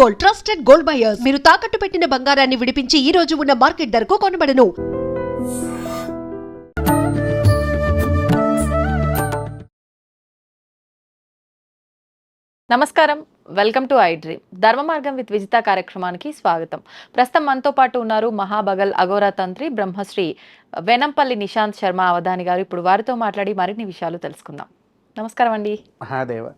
Gold, trusted gold buyers. మీరు తాకట్టు పెట్టిన బంగారాన్ని విడిపించి ఈ రోజు ఉన్న మార్కెట్ ధరకు కొనబడను. నమస్కారం, వెల్కమ్ టు ఐ డ్రీమ్. ధర్మ మార్గం విత్ విజిత కార్యక్రమానికి స్వాగతం. ప్రస్తుతం మనతో పాటు ఉన్నారు మహాబగల్ అఘోరా తంత్రి బ్రహ్మశ్రీ వెనంపల్లి నిశాంత్ శర్మ అవధాని గారు. ఇప్పుడు వారితో మాట్లాడి మరిన్ని విషయాలు తెలుసుకుందాం. నమస్కారం అండి. మహాదేవ.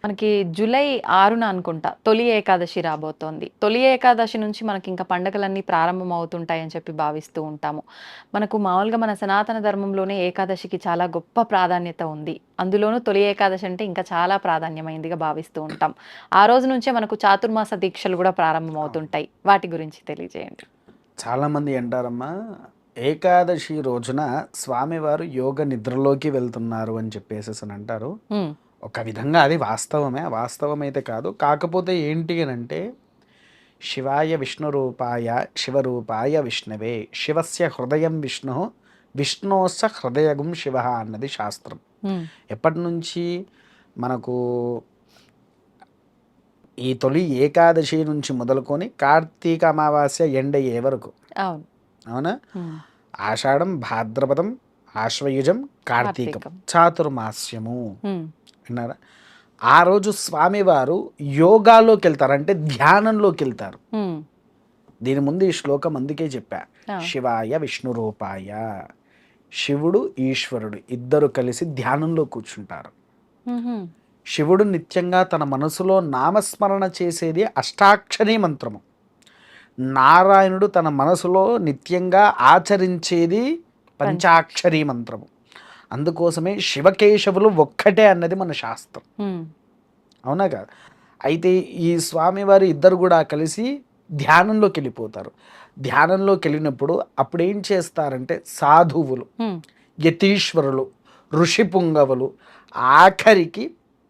మనకి జూలై 6న అనుకుంటా తొలి ఏకాదశి రాబోతోంది. తొలి ఏకాదశి నుంచి మనకి ఇంకా పండుగలన్నీ ప్రారంభం అవుతుంటాయని చెప్పి భావిస్తూ ఉంటాము. మనకు మామూలుగా మన సనాతన ధర్మంలోనే ఏకాదశికి చాలా గొప్ప ప్రాధాన్యత ఉంది. అందులోనూ తొలి ఏకాదశి అంటే ఇంకా చాలా ప్రాధాన్యమైందిగా భావిస్తూ ఉంటాం. ఆ రోజు నుంచే మనకు చాతుర్మాస దీక్షలు కూడా ప్రారంభం అవుతుంటాయి. వాటి గురించి తెలియజేయండి. చాలామంది అంటారమ్మా, ఏకాదశి రోజున స్వామివారు యోగ నిద్రలోకి వెళ్తున్నారు అని చెప్పేసి అని అంటారు. ఒక విధంగా అది వాస్తవమే, వాస్తవమైతే కాదు. కాకపోతే ఏంటి అని అంటే, శివాయ విష్ణు రూపాయ శివరూపాయ విష్ణవే శివస్య హృదయం విష్ణు విష్ణోస్య హృదయగం శివ అన్నది శాస్త్రం. ఎప్పటి నుంచి మనకు ఈ తొలి ఏకాదశి నుంచి మొదలుకొని కార్తీక అమావాస్య ఎండయ్యే వరకు, అవునా, ఆషాఢం, భాద్రపదం, ఆశ్వయుజం, కార్తీకం, చాతుర్మాస్యము విన్నారా? ఆ రోజు స్వామివారు యోగాలోకి వెళ్తారు, అంటే ధ్యానంలోకి వెళ్తారు. దీని ముందు ఈ శ్లోకం అందుకే చెప్పా, శివాయ విష్ణు రూపాయ. శివుడు ఈశ్వరుడు ఇద్దరు కలిసి ధ్యానంలో కూర్చుంటారు. శివుడు నిత్యంగా తన మనసులో నామస్మరణ చేసేది అష్టాక్షరీ మంత్రము. నారాయణుడు తన మనసులో నిత్యంగా ఆచరించేది పంచాక్షరీ మంత్రము. అందుకోసమే శివకేశవులు ఒక్కటే అన్నది మన శాస్త్రం, అవునా కాదు? అయితే ఈ స్వామివారు ఇద్దరు కూడా కలిసి ధ్యానంలోకి వెళ్ళిపోతారు. ధ్యానంలోకి వెళ్ళినప్పుడు అప్పుడు ఏం చేస్తారంటే, సాధువులు, యతీశ్వరులు, ఋషి పుంగవులు, ఆఖరికి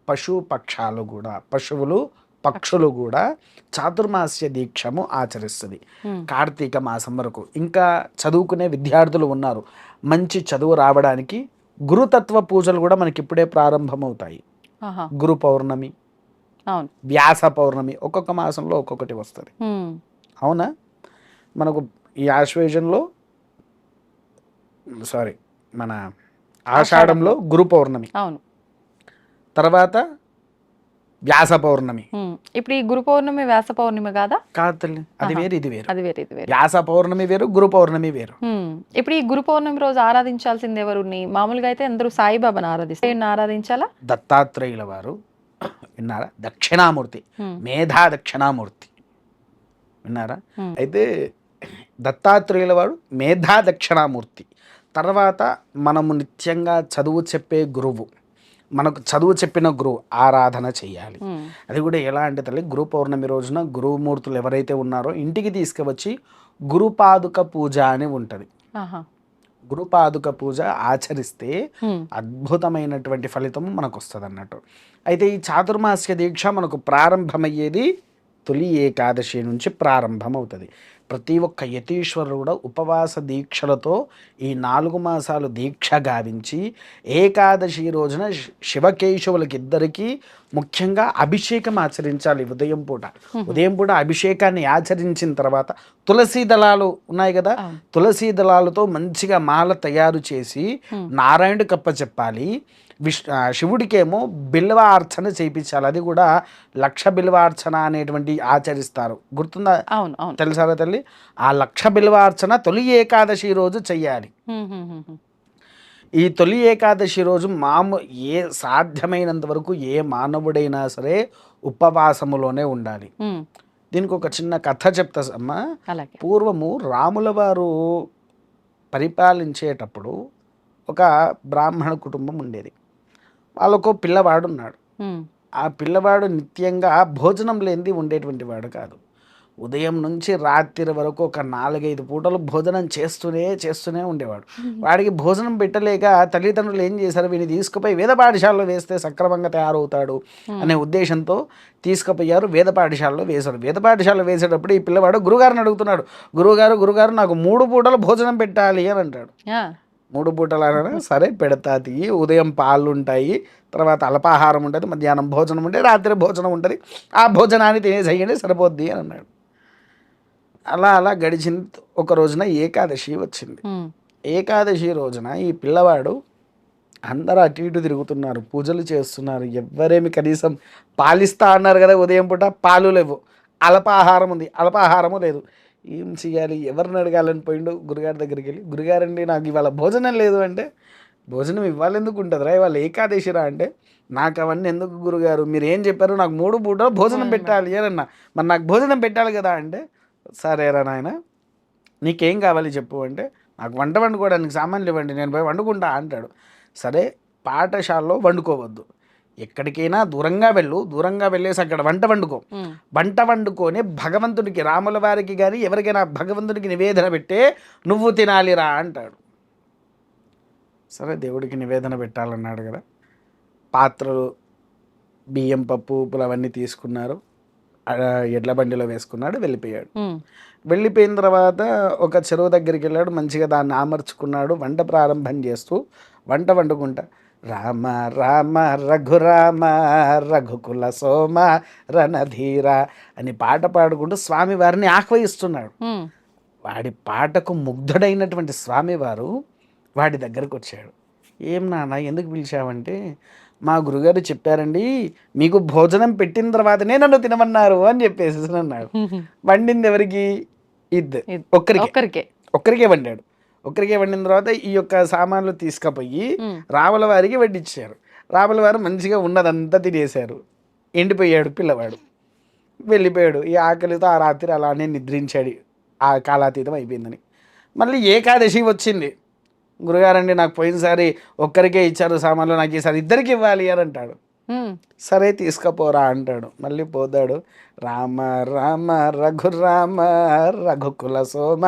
పశువులు పక్షులు కూడా చాతుర్మాస్య దీక్షము ఆచరిస్తుంది కార్తీక మాసం వరకు. ఇంకా చదువుకునే విద్యార్థులు ఉన్నారు, మంచి చదువు రావడానికి గురుతత్వ పూజలు కూడా మనకి ఇప్పుడే ప్రారంభమవుతాయి. గురు పౌర్ణమి, వ్యాస పౌర్ణమి, ఒక్కొక్క మాసంలో ఒక్కొక్కటి వస్తుంది, అవునా? మనకు ఈ ఆశ్వేజంలో మన ఆషాఢంలో గురు పౌర్ణమి, తర్వాత వ్యాస పౌర్ణమి. ఇప్పుడు ఈ గురు పౌర్ణమి వ్యాస పౌర్ణమి కాదా? కాదు తల్లి, అది వేరు ఇది వేరు. అది వేరు ఇది వేరు. వ్యాస పౌర్ణమి వేరు, గురు పౌర్ణమి వేరు. ఇప్పుడు ఈ గురు పౌర్ణమి రోజు ఆరాధించాల్సింది ఎవరుని? మామూలుగా అయితే అందరూ సాయిబాబాను ఆరాధించాలా? దత్తాత్రేయుల వారు విన్నారా? దక్షిణామూర్తి, మేధా దక్షిణామూర్తి విన్నారా? అయితే దత్తాత్రేయుల వారు మేధా దక్షిణామూర్తి. తర్వాత మనము నిత్యంగా చదువు చెప్పే గురువు, మనకు చదువు చెప్పిన గురువు ఆరాధన చెయ్యాలి. అది కూడా ఎలా అంటే తల్లి, గురు పౌర్ణమి రోజున గురుమూర్తులు ఎవరైతే ఉన్నారో ఇంటికి తీసుకువచ్చి గురుపాదుక పూజ అని ఉంటుంది. గురుపాదుక పూజ ఆచరిస్తే అద్భుతమైనటువంటి ఫలితం మనకు వస్తుంది అన్నట్టు. అయితే ఈ చాతుర్మాస్య దీక్ష మనకు ప్రారంభమయ్యేది తొలి ఏకాదశి నుంచి ప్రారంభమవుతుంది. ప్రతి ఒక్క యతీశ్వరుడు కూడా ఉపవాస దీక్షలతో ఈ 4 మాసాలు దీక్ష గావించి ఏకాదశి రోజున శివకేశవులకి ఇద్దరికీ ముఖ్యంగా అభిషేకం ఆచరించాలి. ఉదయం పూట అభిషేకాన్ని ఆచరించిన తర్వాత తులసీ దళాలు ఉన్నాయి కదా, తులసీ దళాలతో మంచిగా మాల తయారు చేసి నారాయణుడి కప్ప చెప్పాలి. శివుడికేమో బిల్వార్చన చేయించాలి. అది కూడా 1,00,000 బిల్వార్చన అనేటువంటి ఆచరిస్తారు, గుర్తుందా? తెలుసారా తల్లి? ఆ 1,00,000 బిల్వార్చన తొలి ఏకాదశి రోజు చెయ్యాలి. ఈ తొలి ఏకాదశి రోజు సాధ్యమైనంత వరకు ఏ మానవుడైనా సరే ఉపవాసములోనే ఉండాలి. దీనికి ఒక చిన్న కథ చెప్తా అమ్మా. పూర్వము రాముల వారు పరిపాలించేటప్పుడు ఒక బ్రాహ్మణ కుటుంబం ఉండేది. వాళ్ళకు పిల్లవాడు ఉన్నాడు. ఆ పిల్లవాడు నిత్యంగా భోజనం లేనిది ఉండేటువంటి వాడు కాదు. ఉదయం నుంచి రాత్రి వరకు ఒక 4-5 పూటలు భోజనం చేస్తూనే ఉండేవాడు. వాడికి భోజనం పెట్టలేక తల్లిదండ్రులు ఏం చేశారు, వీడిని తీసుకుపోయి వేద పాఠశాలలో వేస్తే సక్రమంగా తయారవుతాడు అనే ఉద్దేశంతో తీసుకుపోయారు. వేద పాఠశాలలో వేశాడు. వేద పాఠశాలలో వేసేటప్పుడు ఈ పిల్లవాడు గురుగారిని అడుగుతున్నాడు, గురుగారు నాకు 3 పూటలు భోజనం పెట్టాలి అని అంటాడు. 3 పూటలు అనగా సరే పెడతా, ఉదయం పాలు ఉంటాయి, తర్వాత అల్పాహారం ఉంటుంది, మధ్యాహ్నం భోజనం ఉంటుంది, రాత్రి భోజనం ఉంటుంది, ఆ భోజనాన్ని తినేసేయండి సరిపోద్ది అని అన్నాడు. అలా అలా గడిచిన ఒక రోజున ఏకాదశి వచ్చింది. ఏకాదశి రోజున ఈ పిల్లవాడు అందరూ అటు ఇటు తిరుగుతున్నారు, పూజలు చేస్తున్నారు, ఎవ్వరేమి కనీసం పాలిస్తా అన్నారు కదా ఉదయం పూట, పాలు లేవు, అల్పాహారం ఉంది, అల్పాహారము లేదు. ఏం చేయాలి, ఎవరిని అడగాలని పోయిండు గురుగారి దగ్గరికి వెళ్ళి, గురుగారండి నాకు ఇవాళ భోజనం లేదు అంటే, భోజనం ఇవ్వాలి ఎందుకు ఉంటుందిరా, ఇవాళ ఏకాదశిరా అంటే, నాకు అవన్నీ ఎందుకు గురుగారు, మీరు ఏం చెప్పారు, నాకు 3 పూటలు భోజనం పెట్టాలి అని అన్నా, మరి నాకు భోజనం పెట్టాలి కదా అంటే, సరేరా నాయన నీకేం కావాలి చెప్పు అంటే, నాకు వంట వండుకోవడానికి సామాన్లు ఇవ్వండి నేను పోయి వండుకుంటా అంటాడు. సరే పాఠశాలలో వండుకోవద్దు, ఎక్కడికైనా దూరంగా వెళ్ళు, దూరంగా వెళ్ళేసి అక్కడ వంట వండుకో, వంట వండుకొని భగవంతుడికి, రాముల వారికి కానీ ఎవరికైనా భగవంతుడికి నివేదన పెట్టే నువ్వు తినాలిరా అంటాడు. సరే దేవుడికి నివేదన పెట్టాలన్నాడు కదా, పాత్రలు బియ్యం పప్పు ఉప్పులు అవన్నీ తీసుకున్నారు, ఎడ్ల బండిలో వేసుకున్నాడు, వెళ్ళిపోయాడు. వెళ్ళిపోయిన తర్వాత ఒక చెరువు దగ్గరికి వెళ్ళాడు, మంచిగా దాన్ని ఆమర్చుకున్నాడు, వంట ప్రారంభం చేస్తూ వంట వండుకుంటా, రామ రామ రఘురామ రఘుకుల సోమ రణధీర అని పాట పాడుకుంటూ స్వామివారిని ఆహ్వానిస్తున్నాడు. వాడి పాటకు ముగ్ధుడైనటువంటి స్వామివారు వాడి దగ్గరకు వచ్చాడు. ఏం నాన్న ఎందుకు పిలిచావంటే, మా గురుగారు చెప్పారండి మీకు భోజనం పెట్టిన తర్వాతనే నన్ను తినమన్నారు అని చెప్పేసి అన్నాడు. వండింది ఎవరికి? ఒక్కరికే వండాడు. ఒక్కరికే వండిన తర్వాత ఈ యొక్క సామాన్లు తీసుకుపోయి రాముల వారికి వడ్డించారు. రాముల వారు మంచిగా ఉన్నదంతా తినేశారు. ఎండిపోయాడు పిల్లవాడు, వెళ్ళిపోయాడు. ఈ ఆకలితో ఆ రాత్రి అలానే నిద్రించాడు, ఆ కాలాతీతం అయిపోయిందని. మళ్ళీ ఏకాదశి వచ్చింది. గురుగారండి నాకు పోయినసారి ఒక్కరికే ఇచ్చారు సామాన్లు, నాకు ఈసారి ఇద్దరికి ఇవ్వాలి అని అంటాడు. సరే తీసుకుపోరా అంటాడు. మళ్ళీ పోతాడు, రామ రామ రఘురామ రఘుకుల సోమ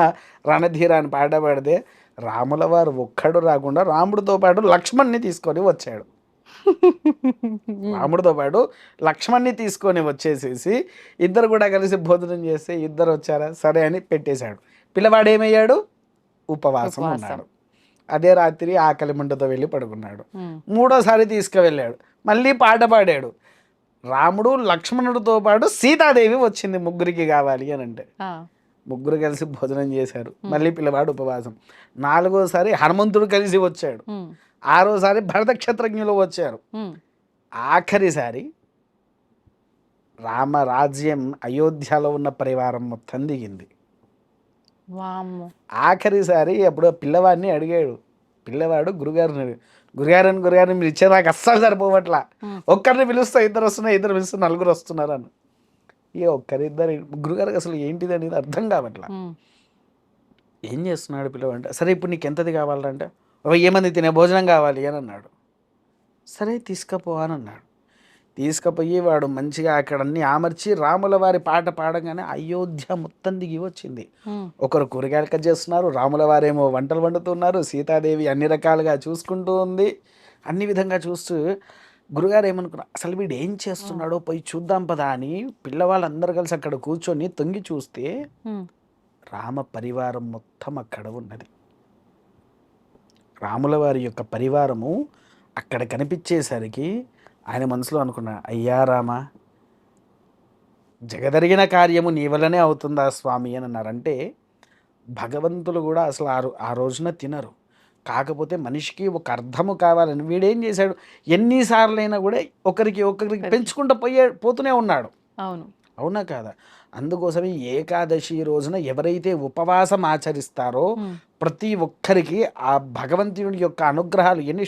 రణధీర అని పాట పాడితే రాముల వారు ఒక్కడు రాకుండా రాముడితో పాటు లక్ష్మణ్ని తీసుకొని వచ్చాడు. రాముడితో పాటు లక్ష్మణ్ని తీసుకొని వచ్చేసేసి ఇద్దరు కూడా కలిసి భోజనం చేస్తే ఇద్దరు వచ్చారా, సరే అని పెట్టేశాడు. పిల్లవాడు ఏమయ్యాడు? ఉపవాసం ఉన్నాడు. అదే రాత్రి ఆకలి మంటతో వెళ్ళి పడుకున్నాడు. మూడోసారి తీసుకువెళ్ళాడు, మళ్ళీ పాట పాడాడు. రాముడు లక్ష్మణుడితో పాటు సీతాదేవి వచ్చింది, ముగ్గురికి కావాలి అని అంటే ముగ్గురు కలిసి భోజనం చేశారు. మళ్ళీ పిల్లవాడు ఉపవాసం. 4వసారి హనుమంతుడు కలిసి వచ్చాడు. 6వసారి భరతక్షత్రజ్ఞులు వచ్చారు. ఆఖరిసారి రామరాజ్యం అయోధ్యలో ఉన్న పరివారం మొత్తం దిగింది. ఆఖరిసారి అప్పుడు పిల్లవాడిని అడిగాడు. పిల్లవాడు గురుగారిని మీరు ఇచ్చే నాకు అస్సలు సరిపోవట్లా, ఒక్కరిని పిలుస్తా ఇద్దరు వస్తున్నారు, ఇద్దరు పిలుస్తున్నా 4 వస్తున్నారు అని. ఇక ఒక్కరిద్దరు గురుగారికి అసలు ఏంటిది అనేది అర్థం కావట్లా. ఏం చేస్తున్నాడు పిల్లవాడు అంటే, సరే ఇప్పుడు నీకు ఎంతది కావాలంటే, 1000 మంది తినే భోజనం కావాలి అని అన్నాడు. సరే తీసుకుపో అని అన్నాడు. తీసుకుపోయి వాడు మంచిగా అక్కడ అన్ని ఆమర్చి రాముల వారి పాట పాడగానే అయోధ్య మొత్తం దిగి వచ్చింది. ఒకరు కూరగాయలు కట్ చేస్తున్నారు, రాముల వారేమో వంటలు వండుతున్నారు, సీతాదేవి అన్ని రకాలుగా చూసుకుంటూ ఉంది. అన్ని విధంగా చూస్తూ గురుగారు ఏమనుకున్నారు, అసలు వీడు ఏం చేస్తున్నాడో పోయి చూద్దాం పదా అని పిల్లవాళ్ళందరూ కలిసి అక్కడ కూర్చొని తొంగి చూస్తే రామ పరివారం మొత్తం అక్కడ ఉన్నది. రాముల వారి యొక్క పరివారము అక్కడ కనిపించేసరికి ఆయన మనసులో అనుకున్నా, అయ్యా రామ, జగదరిగిన కార్యము నీ వల్లనే అవుతుందా స్వామి అని అన్నారు. అంటే భగవంతులు కూడా అసలు ఆ రోజున తినరు, కాకపోతే మనిషికి ఒక అర్థము కావాలని వీడేం చేశాడు, ఎన్నిసార్లైనా కూడా ఒకరికి పెంచుకుంటూ పోతూనే ఉన్నాడు. అవునా కాదా? అందుకోసమే ఏకాదశి రోజున ఎవరైతే ఉపవాసం ఆచరిస్తారో ప్రతి ఒక్కరికి ఆ భగవంతుడి యొక్క అనుగ్రహాలు ఎన్ని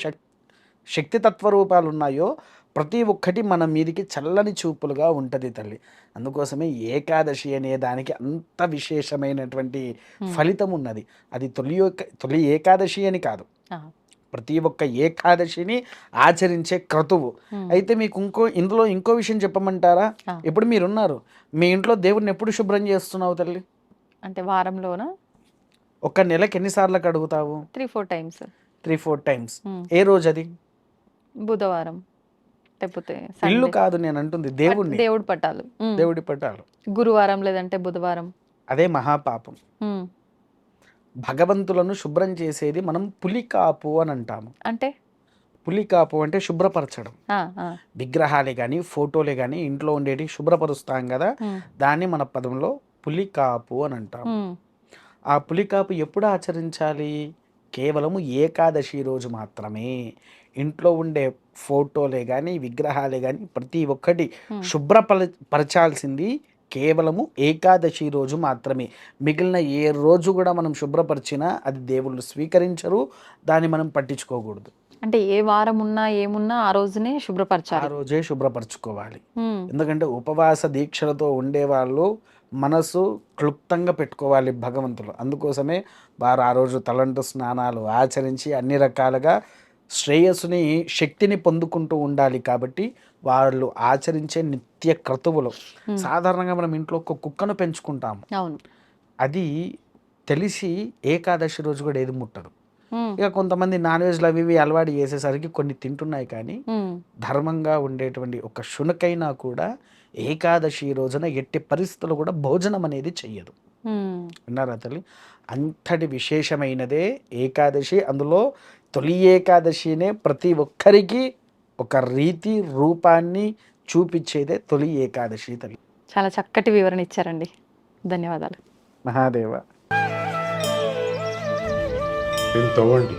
శక్తితత్వ రూపాలు ఉన్నాయో ప్రతి ఒక్కటి మన మీదికి చల్లని చూపులుగా ఉంటుంది తల్లి. అందుకోసమే ఏకాదశి అనే దానికి అంత విశేషమైనటువంటి ఫలితం ఉన్నది. అది తొలి ఏకాదశి అని కాదు, ప్రతి ఒక్క ఏకాదశిని ఆచరించే క్రతువు. అయితే మీకు ఇందులో ఇంకో విషయం చెప్పమంటారా? ఇప్పుడు మీరున్నారు, మీ ఇంట్లో దేవుడిని ఎప్పుడు శుభ్రం చేస్తున్నావు తల్లి? అంటే వారంలోనా? ఒక నెలకి ఎన్నిసార్లు కడుగుతావు? 3-4 టైమ్స్. ఏ రోజు అది? బుధవారం. లేకపోతే ఇల్లు కాదు నేను అంటుంది, దేవుడి పటాలు. గురువారం లేదంటే బుధవారం. అదే మహాపాపం. భగవంతులను శుభ్రం చేసేది మనం పులికాపు అని అంటాము. అంటే పులికాపు అంటే శుభ్రపరచడం. ఆ, ఆ. విగ్రహాలే కానీ ఫోటోలే కానీ ఇంట్లో ఉండేటి శుభ్రపరుస్తాం కదా, దాన్ని మన పదంలో పులికాపు అని అంటాం. ఉమ్, ఆ పులికాపు ఎప్పుడు ఆచరించాలి? కేవలము ఏకాదశి రోజు మాత్రమే. ఇంట్లో ఉండే ఫోటోలే కానీ విగ్రహాలే కానీ ప్రతి ఒక్కటి శుభ్రపరచాల్సింది కేవలము ఏకాదశి రోజు మాత్రమే. మిగిలిన ఏ రోజు కూడా మనం శుభ్రపరిచినా అది దేవుళ్ళు స్వీకరించరు, దాన్ని మనం పట్టించుకోకూడదు. అంటే ఏ వారం ఉన్నా ఏమున్నా ఆ రోజునే ఆ శుభ్రపరచాలి. రోజే శుభ్రపరచుకోవాలి. ఉమ్, ఎందుకంటే ఉపవాస దీక్షలతో ఉండేవాళ్ళు మనసు క్లుప్తంగా పెట్టుకోవాలి భగవంతులు. అందుకోసమే వారు ఆ రోజు తలంటు స్నానాలు ఆచరించి అన్ని రకాలుగా శ్రేయస్సుని శక్తిని పొందుకుంటూ ఉండాలి. కాబట్టి వాళ్ళు ఆచరించే నిత్య క్రతువులు, సాధారణంగా మనం ఇంట్లో ఒక కుక్కను పెంచుకుంటాము, అవును. అది తెలిసి ఏకాదశి రోజు కూడా ఏది ముట్టదు. ఉమ్, ఇక కొంతమంది నాన్ వెజ్లు అవి ఇవి అలవాటు చేసేసరికి కొన్ని తింటున్నాయి, కానీ ఉమ్, ధర్మంగా ఉండేటువంటి ఒక శునకైనా కూడా ఏకాదశి రోజున ఎట్టి పరిస్థితులు కూడా భోజనం అనేది చెయ్యదు. ఉమ్. విన్నారా తల్లి? అంతటి విశేషమైనదే ఏకాదశి. అందులో తొలి ఏకాదశినే ప్రతి ఒక్కరికి ఒక రీతి రూపాన్ని చూపించేదే తొలి ఏకాదశి తల్లి. చాలా చక్కటి వివరణ ఇచ్చారండి. ధన్యవాదాలు. మహాదేవ. దీన్ని తవ్వండి,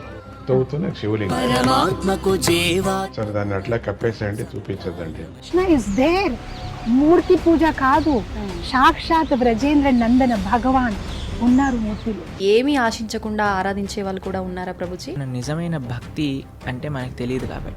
తవ్వుతూనే శివలింగం. పరమాత్మకు జీవా సరే దాన్ని అట్లా కప్పేసేయండి, చూపించదండి. Krishna is there. మూర్తి పూజ కాదు, సాక్షాత్ బ్రజేంద్ర నందన భగవాన్ ఉన్నారు మూర్తిలో. ఏమీ ఆశించకుండా ఆరాధించే వాళ్ళు కూడా ఉన్నారా ప్రభుజీ? నిజమైన భక్తి అంటే మనకు తెలియదు కాబట్టి